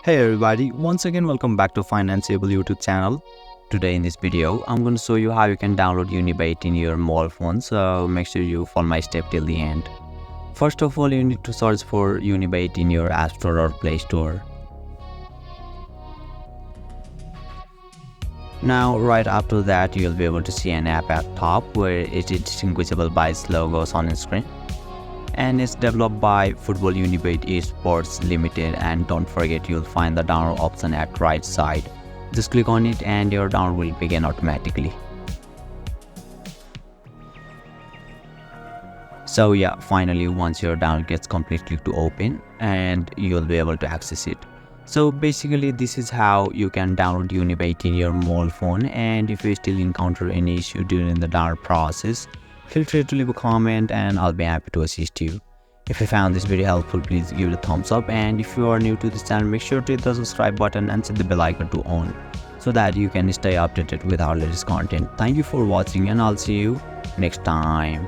Hey everybody, once again welcome back to Financeable YouTube channel. Today in this video, I'm going to show you how you can download Unibet in your mobile phone, so make sure you follow my step till the end. First of all, you need to search for Unibet in your App Store or Play Store. Now, right after that, you'll be able to see an app at top where it is distinguishable by its logos on the screen. And it's developed by Football Unibet Esports Limited, and don't forget you'll find the download option at right side. Just click on it and your download will begin automatically. So yeah, finally once your download gets completely to open and you'll be able to access it. So basically this is how you can download Unibet in your mobile phone, and if you still encounter any issue during the download process, feel free to leave a comment and I'll be happy to assist you. If you found this video helpful, please give it a thumbs up, and if you are new to this channel, make sure to hit the subscribe button and set the bell icon to on so that you can stay updated with our latest content. Thank you for watching and I'll see you next time.